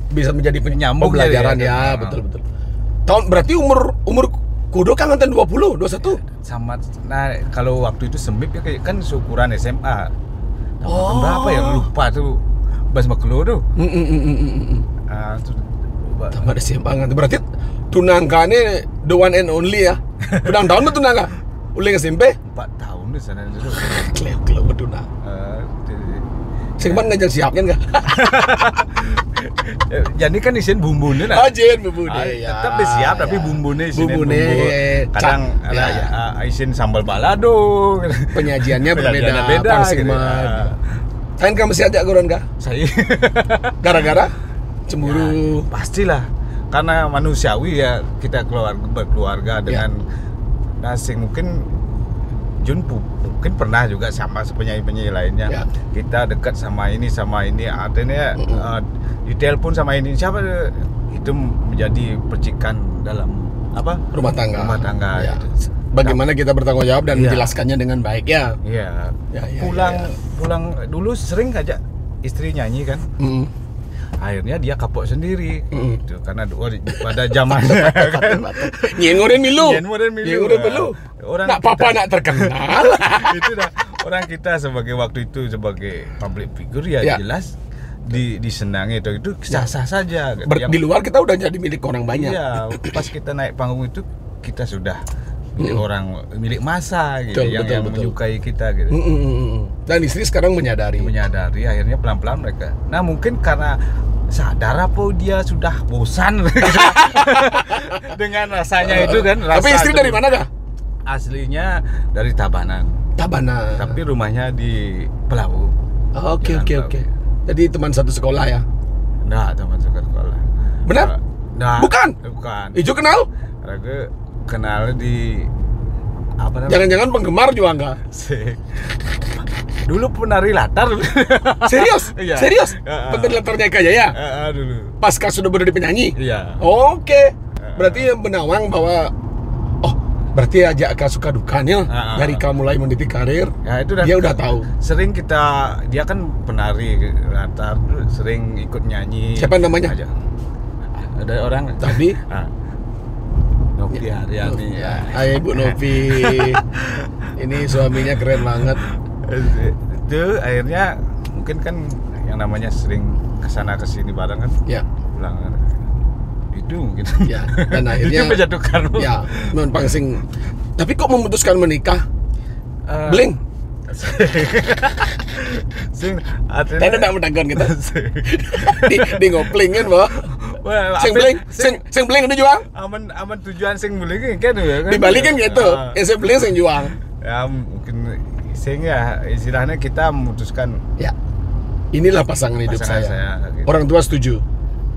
bisa menjadi Penyambung pembelajaran jadi, ya, betul. Berarti umur kudo kan nganten 20, 21. Sama. Nah, kalau waktu itu sembip ya kan syukuran SMA. Berapa ya lupa tuh. Bas maklo tuh. Tambah SMA nganten. Berarti tunangkane the one and only ya. Berapa tahun tuh tunangka? Uling SMP? 4 tahun di sana dulu. Kleo betunang. Sing man ngajak siapkan enggak? Jadi kan isin bumbunya lah. Ajen bumbunya ya. Tetap disiap tapi bumbunya isin Bumbunya, kadang isin sambal balado. Penyajiannya berbeda, beda pangsing gitu. mah. Kain kamu masih ajak goron kah? Saya Gara-gara cemburu. pastilah karena manusiawi ya kita berkeluarga dengan nasi mungkin Jun mungkin pernah juga sama penyanyi-penyanyi lainnya. Ya. Kita dekat sama ini artinya ditelepon sama ini siapa itu menjadi percikan dalam Rumah tangga. Ya. gitu. Bagaimana kita bertanggung jawab dan Iya. menjelaskannya dengan baik ya. Iya. Ya, Pulang dulu sering aja istri nyanyi kan. Akhirnya dia kapok sendiri gitu karena pada zamannya Nyengorin milu. Nyengorin milu. Orang nak papa nak terkenal. Itu dah orang kita sebagai waktu itu sebagai public figure ya. Jelas disenangi itu sah-sah saja. Di luar kita udah jadi milik orang banyak. Iya, pas kita naik panggung itu kita sudah milik massa gitu, betul. menyukai kita gitu. Dan istri sekarang menyadari Akhirnya pelan-pelan mereka. Nah mungkin karena sadar apa dia sudah bosan dengan rasanya itu kan. Tapi istri dari mana kah? Aslinya dari Tabanan. Tapi rumahnya di Pelau. Oke. Jadi teman satu sekolah ya? Nah, teman sekolah. Benar? Nah, Bukan. Ijo kenal? Raga kenal di apa namanya? Jangan-jangan penggemar juga enggak? Dulu penari latar. Serius? Iya. Serius? Penari latarnya Eka Jaya? Dulu. Pasca sudah menjadi penyanyi? Iya. Oke. Berarti Benawang bahwa berarti ajak Eka suka dukanya dari kamu mulai meniti karir. Ya, itu dia udah tahu. Sering dia kan penari latar, sering ikut nyanyi. Siapa namanya? Ada orang tadi. Novi Haryani. Hai Bu Novi. Ini suaminya keren banget. Itu akhirnya mungkin kan yang namanya sering kesana kesini bareng kan. Ya. Pulang itu mungkin. Ya. Dan akhirnya itu menjatuhkan. Ya. Pangsing. Tapi kok memutuskan menikah? Bling. Sing artinya tidak mendagon kita. di ngoplingin boh. Sing bling udah juang. Aman tujuan sing bling kan ya kan. Dibalikin gitu. Yang sing bling sing juang. Ya mungkin sing ya istilahnya kita memutuskan. Ya. Inilah pasangan hidup saya. Gitu. Orang tua setuju.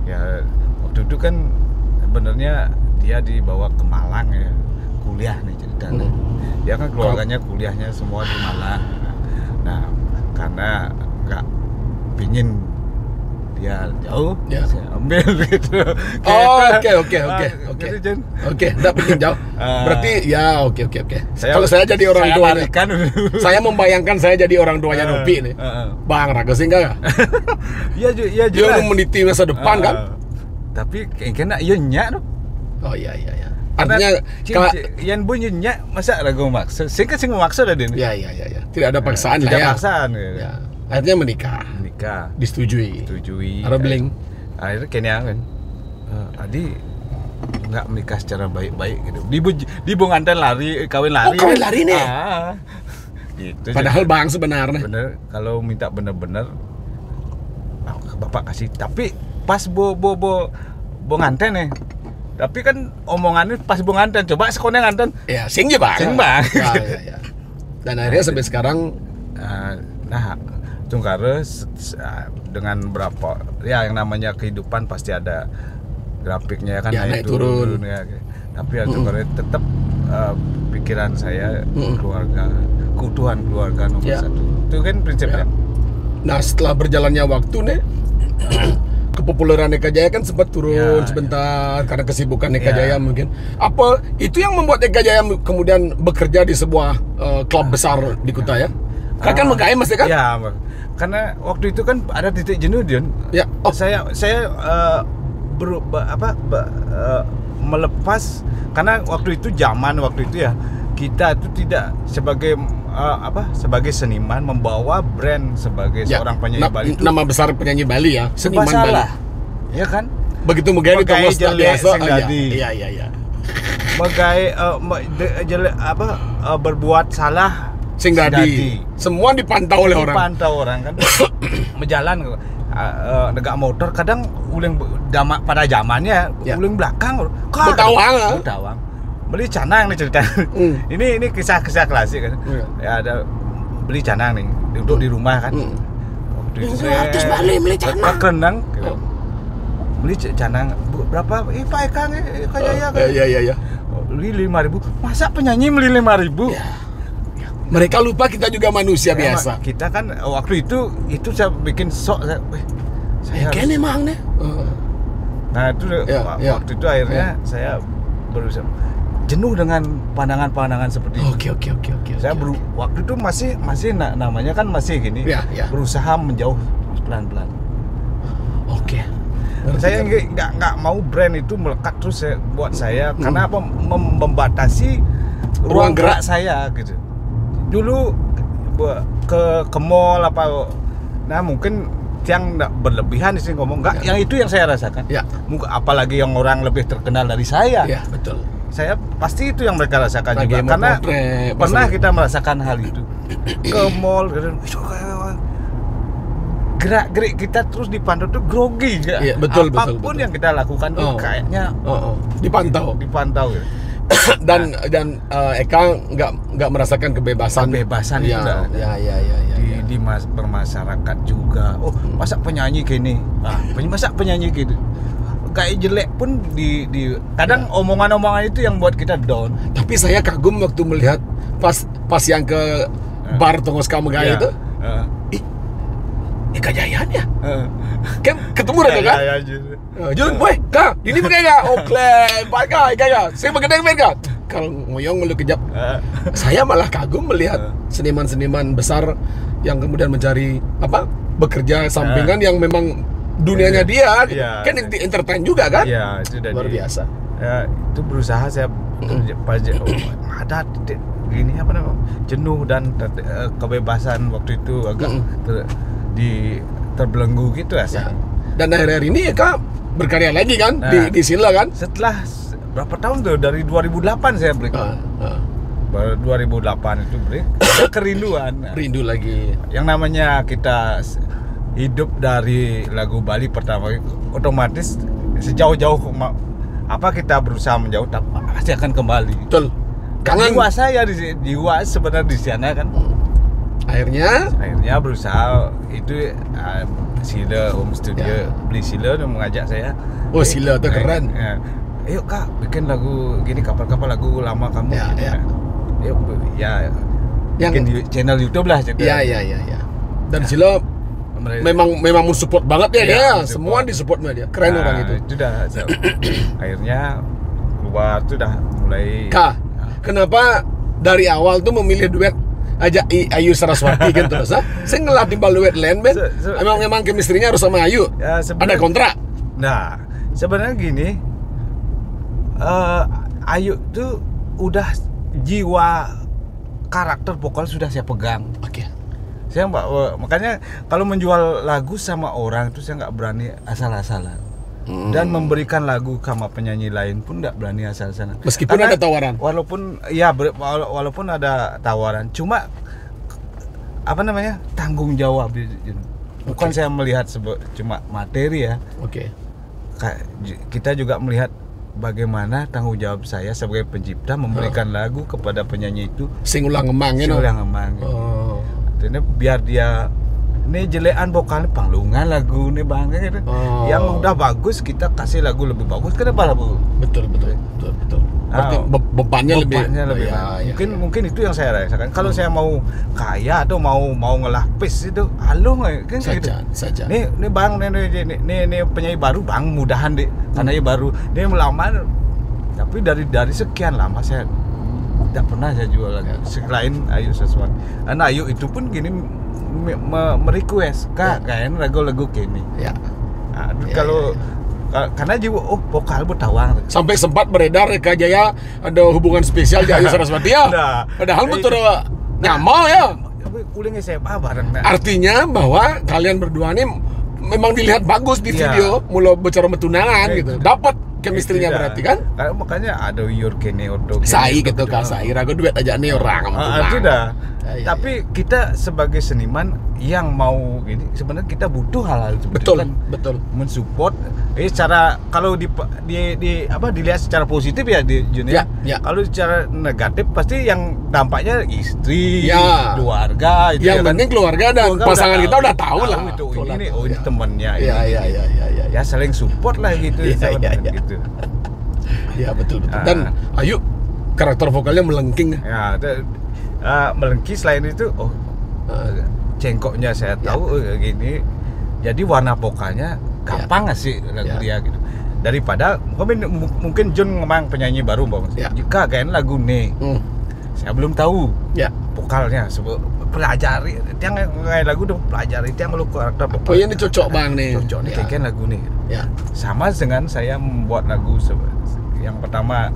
Ya waktu itu kan sebenarnya dia dibawa ke Malang ya. Kuliah nih ceritanya. Dia kan keluarganya kuliahnya semua di Malang. Nah, karena nggak pingin dia jauh, saya ambil gitu. Oke, nggak pingin jauh. Berarti ya oke. Kalau saya jadi orang tuanya, saya membayangkan saya jadi orang tuanya Novi nih. Bang Raga sih enggak? Iya dia mau meniti masa depan kan? Tapi kayaknya iya nyak tuh. Oh iya. Artinya yang bunyi nyak masa ragu maksa. Sing memaksa dah dia. Iya. Tidak ada paksaan lah ya. Tidak paksaan ya. Akhirnya menikah. Disetujui. Ada bling. Akhirnya kayaknya kan. Adi nggak menikah secara baik-baik gitu. Dibongantan kawin lari. Oh, kawin lari nih. Gitu. Padahal bang sebenarnya. Bener. Kalau minta bener-bener bapak kasih. Tapi pas bo nganten nih. Tapi kan omongannya pas bo nganten, coba sekolah nganten. Ya, sing je bang. Sing bang. Ya. Dan akhirnya sampai sekarang, nah, Tungkare dengan berapa ya yang namanya kehidupan pasti ada grafiknya kan, ya, naik turun ya. Tapi ya Tungkare tetap pikiran saya keluarga, keutuhan keluarga nomor satu. Itu kan prinsipnya. Nah, setelah berjalannya waktu nih, kepopuleran Eka Jaya kan sempat turun sebentar karena kesibukan Eka Jaya mungkin. Apa itu yang membuat Eka Jaya kemudian bekerja di sebuah klub besar di Kuta ya? Kan megai Mas Eka? Ya, karena waktu itu kan ada titik jenuh Dion. Ya. Oh. Saya melepas karena waktu itu ya kita itu tidak sebagai seniman membawa brand sebagai seorang penyanyi Bali itu. Nama besar penyanyi Bali ya, seniman Bali. Ya kan? Begitu megai Megai biasa. Iya. Megai berbuat salah sing dadi. Semua dipantau oleh orang. Dipantau orang kan. Menjalan negak motor kadang uling pada zamannya uling belakang Betawang. Beli canang nih cerita. Ini kisah-kisah klasik kan. Ya ada beli canang nih duduk di rumah kan. Waktu itu saya beli canang. Kerenang gitu. Beli canang berapa? Pak Eka kayak ya. Iya. Beli 5.000. Masa penyanyi beli 5.000? Ya. Mereka lupa kita juga manusia biasa. Kita kan waktu itu saya bikin sok saya kan emang nih. Nah itu waktu itu akhirnya saya berusaha jenuh dengan pandangan-pandangan seperti itu. Oke. Saya waktu itu masih namanya kan masih gini. Berusaha menjauh pelan-pelan. Oke. Saya nggak mau brand itu melekat terus buat saya karena apa membatasi ruang gerak saya gitu. Dulu ke mall apa, nah mungkin yang berlebihan di sini ngomong nggak, yang itu yang saya rasakan. Mungkin apalagi yang orang lebih terkenal dari saya. Betul. Saya pasti itu yang mereka rasakan juga karena pernah kita merasakan hal itu. Ke mall, gerak-gerik kita terus dipantau tuh grogi. Betul. Apapun yang kita lakukan tuh kayaknya dipantau. Gitu. dan Eka nggak merasakan kebebasan itu di bermasyarakat juga. Masa penyanyi gini, masa penyanyi gitu kayak jelek pun di kadang omongan-omongan itu yang buat kita down. Tapi saya kagum waktu melihat pas yang ke bar Tongos Kamegai itu Eka Jaya ya kan ketemu kan Jun, boy, Kak, ini pakai nggak? Pakai, saya pakai nggak? Kalau ngoyong ngeluh kejap, saya malah kagum melihat seniman-seniman besar yang kemudian mencari bekerja sampingan yang memang dunianya dia, kan entertain juga kan? Iya, itu luar biasa. Ya, itu berusaha saya ada gini jenuh dan kebebasan waktu itu agak terbelenggu gitu ya. Dan akhir-akhir ini Kak berkarya lagi kan di Sila kan? Setelah berapa tahun tuh, dari 2008 saya break. 2008 itu break. Kerinduan. Rindu lagi. Yang namanya kita hidup dari lagu Bali pertama, otomatis sejauh-jauh kita berusaha menjauh, pasti akan kembali. Betul. Kangen jiwa saya jiwa sebenarnya di sana kan. Akhirnya berusaha itu Sila Home Studio, beli Sila dan mengajak saya. Sila tuh keren. Ayo Kak, bikin lagu gini, kapal-kapal lagu lama kamu. Ayo bikin channel YouTube lah. Iya. Dan Sila memang mensupport banget dia. Semua disupport dia. Keren orang itu. Itu dah. Akhirnya keluar tuh dah mulai. Kak, kenapa dari awal tuh memilih duet ajak Ayu Saraswati kan terus saya ngelah timbal duet lain Ben. Emang chemistry-nya harus sama Ayu. Ada kontrak. Nah, sebenarnya gini, Ayu tuh udah jiwa karakter vokal sudah saya pegang. Oke. Saya makanya kalau menjual lagu sama orang itu saya nggak berani asal-asalan. Dan memberikan lagu sama penyanyi lain pun nggak berani asal-asalan. Meskipun ada tawaran. Walaupun ada tawaran, cuma tanggung jawab. Bukan saya melihat cuma materi ya. Oke. Kita juga melihat bagaimana tanggung jawab saya sebagai pencipta memberikan lagu kepada penyanyi itu. Sing ulang ngemang ya. Oh. Artinya biar dia ini jelean vokalnya panglungan lagu nih bang gitu. Yang udah bagus kita kasih lagu lebih bagus, kenapa Bu? Betul. Berarti bebannya lebih ya. Mungkin itu yang saya rasakan. Kalau saya mau kaya atau mau ngelapis itu halus kan saja. Nih bang, nih penyanyi baru bang, mudahan deh karena dia baru. Dia melamar, tapi dari sekian lama saya tidak pernah saya jual lagi. Selain Ayu sesuatu. Karena Ayu itu pun gini merequest kayaknya lagu-lagu kini. Ya. Kalau karena juga vokal Butawang sampai sempat beredar Eka Jaya ada hubungan spesial di Ayu Saraswati ya. Padahal betul nyamal ya. Ulangnya SMA bareng. Artinya bahwa kalian berdua ini memang dilihat bagus di video mulai bicara tunangan gitu. Dapat chemistry-nya berarti kan? Makanya ada Your Kene Odo. Sai gitu Kak, sai ragu duet aja nih orang. Sudah. Tapi kita sebagai seniman yang mau ini sebenarnya kita butuh hal-hal itu. Betul. Mensupport secara kalau dilihat secara positif ya di Junior. Ya. Kalau secara negatif pasti yang dampaknya istri, keluarga itu. Yang penting keluarga dan pasangan kita udah tahu lah. Ini temannya. Iya. Ya saling support lah gitu. Gitu. Ya betul. Dan Ayu karakter vokalnya melengking. Ya, melengking selain itu cengkoknya saya tahu gini. Jadi warna vokalnya gampang sih lagu dia gitu. Daripada mungkin Jun memang penyanyi baru Bang. Jika kayaknya lagu nih. Saya belum tahu. Vokalnya pelajari tiang ngai lagu udah pelajari tiang lu karakter vokal. Ini cocok Bang nih. Cocok nih kayaknya lagu nih. Sama dengan saya membuat lagu yang pertama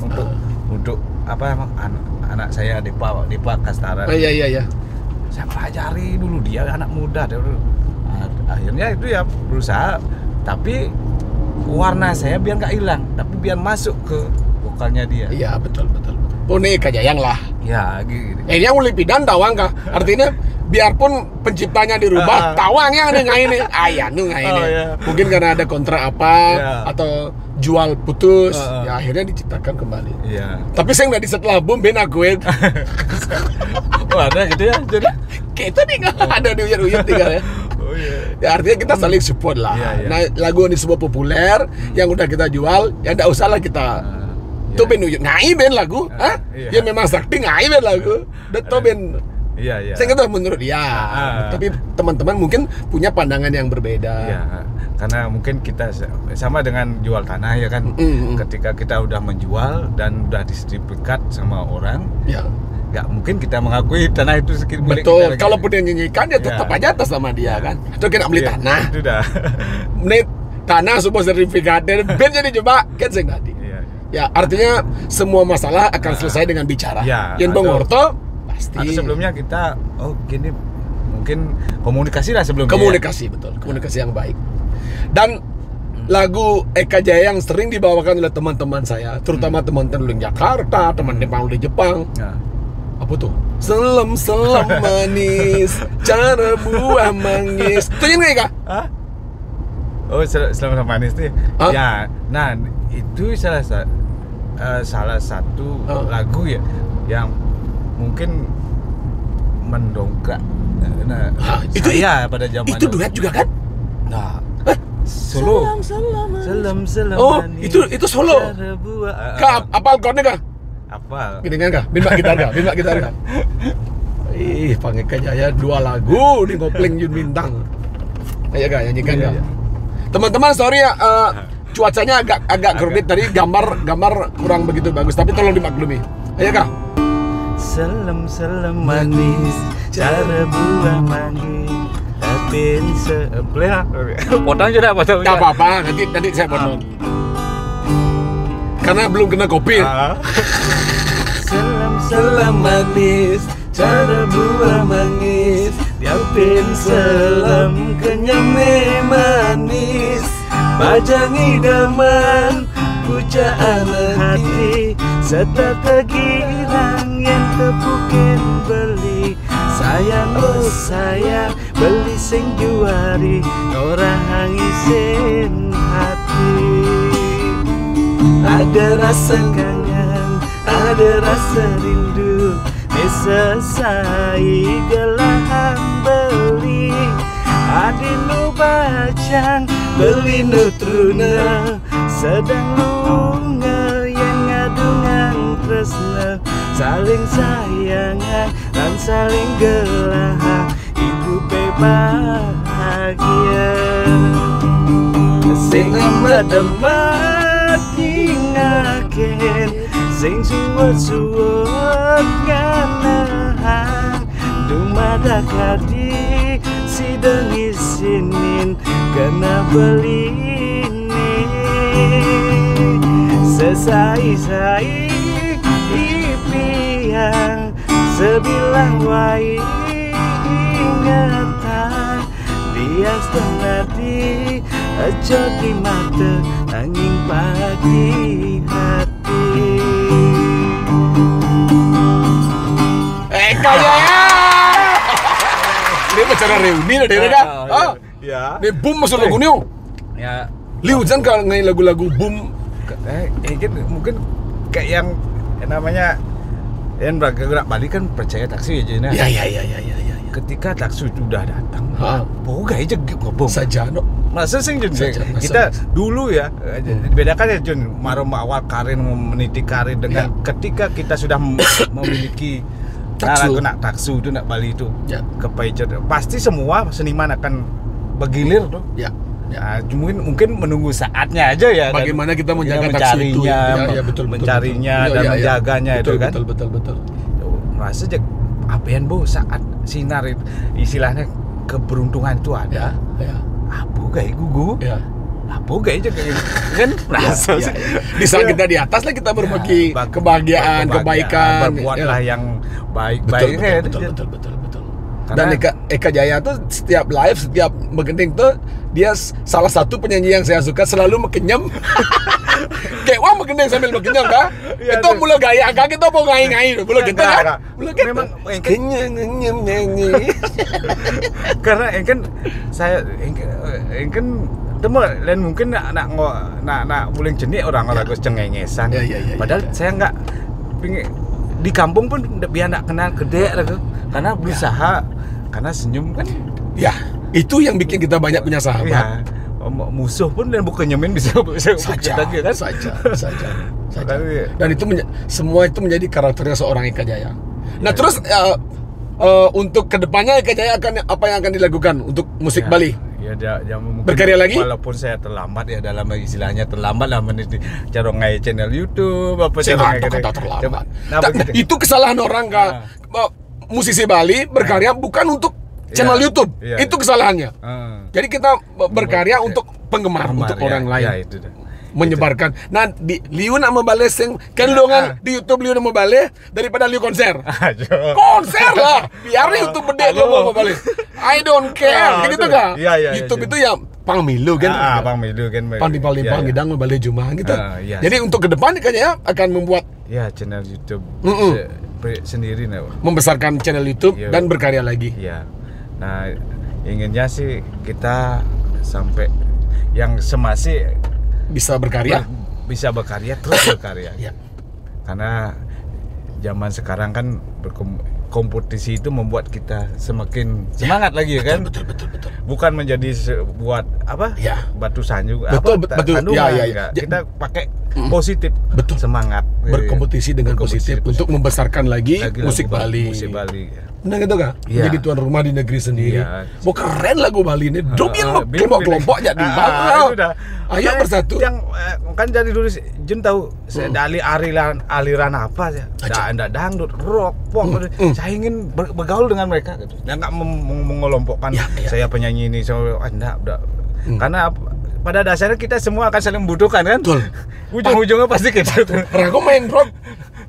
untuk apa emang anak saya Depa Kastara. Iya. Saya pelajari dulu dia anak muda akhirnya itu ya berusaha tapi warna saya biar nggak hilang tapi biar masuk ke vokalnya dia. Iya betul. Pune Kajayang lah. Ya gitu. Ini yang uli pidan tawang kah? Artinya biarpun penciptanya dirubah, tawang yang ada ini. Mungkin karena ada kontrak apa atau jual putus, ya akhirnya diciptakan kembali. Iya. Tapi saya nggak di setelah boom ben akuin. Ada gitu ya. Jadi kita nih nggak ada di uyut tinggal ya. Ya artinya kita saling support lah. Nah lagu ini semua populer, yang udah kita jual, ya nggak usah lah kita. Tuh ben uyut ngai ben lagu, ya memang sakti ngai ben lagu. Tuh ben. Iya. Saya kata menurut dia. Tapi teman-teman mungkin punya pandangan yang berbeda. Iya. Karena mungkin kita sama dengan jual tanah ya kan. Ketika kita udah menjual dan udah disertifikat sama orang, nggak mungkin kita mengakui tanah itu milik kita. Betul. Kalaupun dia nyanyikan dia tetap aja atas nama dia kan. Atau kita beli tanah. Itu dah. Menit tanah semua sertifikat dan ben jadi coba kan saya tadi. Ya artinya semua masalah akan selesai dengan bicara. Yang Bang Orto pasti. Atau sebelumnya kita gini mungkin komunikasi lah sebelumnya. Komunikasi betul. Komunikasi yang baik. Dan lagu Eka Jaya yang sering dibawakan oleh teman-teman saya, terutama teman-teman di Jakarta, teman-teman di Jepang. Apa tuh? Selam manis, cara buah manggis. Itu yang nggak? Selam manis tuh. Ya, nah itu salah satu lagu ya yang mungkin mendongkrak. Itu ya pada zaman itu duet juga kan? Nah, solo. Selam manis. Itu solo. Apal chordnya kah? Apal. Gini kan? Bin gitar kah? Ih, Bang Eka Jaya 2 lagu di ngopling Jun Bintang. Ayo kah nyanyikan kah? Teman-teman sorry ya, cuacanya agak gerbit tadi, gambar kurang begitu bagus, tapi tolong dimaklumi. Ayo kah? Selam manis, cara buah manggis. Tapi potong juga potong. Enggak apa-apa, nanti saya potong. Karena belum kena kopi. Selam manis, cara buah manggis. Diapin selam kenyang manis. Bajang idaman, pujaan hati. Serta tergirang yang tepukin beli. Sayang oh sayang, beli sing juari ora ngisen hati. Ada rasa kangen, ada rasa rindu, selesai gelahan beli. Adi nu bajang beli nu truna, sedang lunga yang ngadungan tresna, saling sayangan dan saling gelahan, hidup bahagia. Sing amat-amat ingaken, sing suwet-suwet nganahan, dumada kadi si dengisinin kena belini. Sesai-sai ipiang sebilang wai ingatan, bias tengati aja di mata angin pagi hati. Kaya ini acara reuni lah dia kan? Ya. Ini boom masuk lagu ni. Ya. Liu Zhan kalau nyanyi lagu-lagu boom. Mungkin kayak yang namanya yang bergerak balik kan percaya taksi aja nah. Ya. Ketika taksi sudah datang, boga aja ngobong. Saja no. Masa sing Jun, Saja, kita dulu ya, bedakan ya Jun, marom awal karir meniti karir dengan ketika kita sudah memiliki taksu. Nak taksu itu nak Bali itu ke Paicer, pasti semua seniman akan bergilir tuh. Ya. Ya, mungkin menunggu saatnya aja ya. Bagaimana kita menjaga taksi itu? Ya, betul, mencarinya dan menjaganya itu kan. Betul. Merasa aja apean bu saat sinar itu, istilahnya keberuntungan itu ada. Ya. Apa kayak gugu? Ya. Apa kayak aja kan merasa ya. Di saat kita di atas lah kita berbagi kebahagiaan, kebaikan. Berbuatlah yang Betul. Dan Eka Jaya tuh setiap live, setiap bergending tuh dia salah satu penyanyi yang saya suka, selalu mekenyam. Kayak wah mekenyam sambil mekenyam kah? Itu mulai gaya kah kita mau ngai-ngai mulai gitu kan? Mulai gitu. Memang kenyam nyanyi. Karena kan saya kan temu lain mungkin nak boleh jenik orang lagu cengengesan. Padahal saya enggak di kampung pun biar nak kenal gede karena berusaha, karena senyum kan. Ya, itu yang bikin kita banyak punya sahabat. Ya, musuh pun dan bukan nyemin bisa saja kan? Saja. Dan itu semua itu menjadi karakternya seorang Eka Jaya. Nah, terus untuk kedepannya Eka Jaya akan apa yang akan dilakukan untuk musik Bali? Ya, dia berkarya lagi? Walaupun saya terlambat ya, dalam istilahnya terlambat lah meniti cara ngai channel YouTube apa cara kata terlambat. Itu kesalahan orang musisi Bali berkarya bukan untuk channel YouTube. Itu kesalahannya. Jadi kita berkarya untuk penggemar, untuk orang lain. Ya, itu dah. Menyebarkan. Nah, Liu nak membales yang kan dongan di YouTube Liu nak membales daripada Liu konser. Konser lah. Biar YouTube gede lo mau membales. I don't care. Gitu kan? YouTube itu ya pangmilu kan. Pangmilu kan. Pang gidang membales Juma gitu. Jadi untuk ke depan kayaknya akan membuat channel YouTube sendiri nih. Membesarkan channel YouTube dan berkarya lagi. Iya. Nah, inginnya sih kita sampai yang semasih bisa berkarya terus berkarya. Ya. Karena zaman sekarang kan kompetisi itu membuat kita semakin semangat lagi kan. Betul. Bukan menjadi buat apa? Batu sanjung. Betul. Kita pakai positif. Betul. Semangat. Berkompetisi dengan positif untuk membesarkan lagi musik Bali. Benar gitu kan? Jadi tuan rumah di negeri sendiri. Mau keren lagu Bali ini. Domian kelompok jadi banget. Ayo bersatu. Yang kan dari dulu Jun tahu dari aliran apa ya? Ada dangdut, rock, pop. Saya ingin bergaul dengan mereka gitu. Dan enggak mengelompokkan saya penyanyi ini enggak. Karena pada dasarnya kita semua akan saling membutuhkan kan? Betul. Ujung-ujungnya pasti kita. Rago main rock.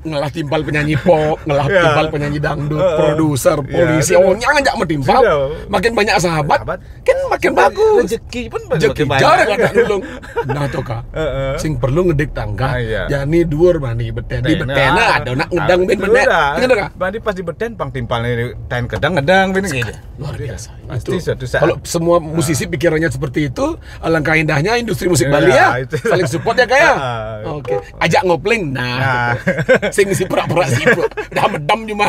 ngelah timpal penyanyi pop, ngelah Ya. timpal penyanyi dangdut, produser, Ya, polisi, sudah. ngajak metimpal. Sudah. Makin banyak sahabat, Sahabat. kan makin bagus. Rezeki pun Rezeki jarang ada nulung. Nah toh Kak. Heeh. Sing perlu ngedik tangga. Ah, iya. Jani dhuwur mani beten. Di beten ada nak ngedang ben benet. Ingat Kak? Bandi pas di beten pang timpalnya ten kedang ngedang ben gitu. Luar biasa. Pasti Itu. suatu saat. Kalau semua musisi pikirannya seperti itu, alangkah indahnya industri musik Ya, Bali ya. itu. Saling support ya kayak. Ah. Oke. Ajak ngopling. Nah. Sing si pura-pura sibuk. Udah medam cuma.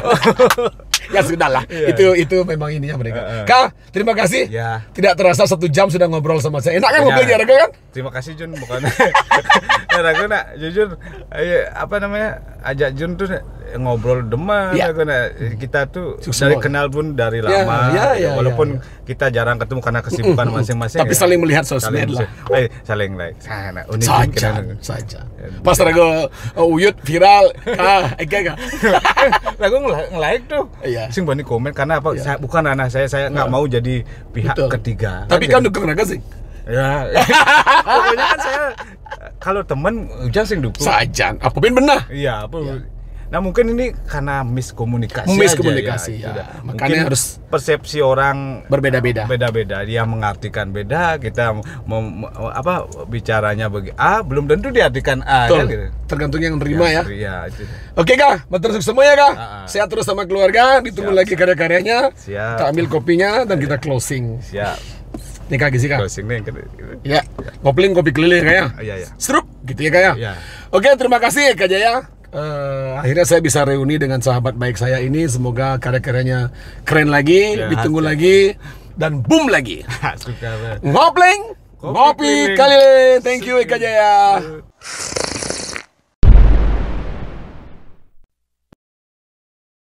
Ya sudahlah. Iya. Itu memang ininya mereka. Kak, terima kasih. Ya. Tidak terasa 1 jam sudah ngobrol sama saya. Enak kan Ya. ngobrolnya Raga kan? Terima kasih Jun, bukan. Ya aku nak jujur apa namanya ajak Jun tuh ngobrol demam. Ya. Aku nak kita tuh Sukses dari banget. kenal pun dari Ya, lama. ya, Walaupun ya. kita jarang ketemu karena kesibukan masing-masing. Tapi ya. saling melihat sosmed lah. Saling like. Sana unik Saja. Pas Raga Uyut viral. Kak, Kak. Lagu nge-like tuh. Iya. Sing bani komen karena apa? Saya bukan ranah saya nggak mau jadi pihak Betul. ketiga. Tapi kan gitu. dukung Raga sih. Ya. Pokoknya kan saya kalau teman ujang sing dukung. Sajan. Apa pun benar. Iya, apa? Nah, mungkin ini karena miskomunikasi Miskomunikasi, ya. sudah. Makanya Mungkin harus persepsi orang berbeda-beda. beda-beda. Dia mengartikan beda, kita bicaranya belum tentu diartikan A Betul. kan gitu. Tergantung yang nerima ya. Iya, itu. Oke Kak, matur sukses semua ya Kak. Ah. Sehat terus sama keluarga. Ditunggu Siap, lagi karya-karyanya. Siap. Kita ambil kopinya dan kita closing. Siap. Nih Kak Gizi Kak. Closing nih. Ya, ngopling kopi keliling Kak ya. Iya, iya. Serup gitu ya Kak ya. Iya. Oke, terima kasih Kak Jaya. Akhirnya saya bisa reuni dengan sahabat baik saya ini. Semoga karya-karyanya keren lagi, Ya, ditunggu siap. lagi dan boom lagi. Suka banget. Ngopling, Kopi ngopi keliling. keliling. Thank you Kak Jaya.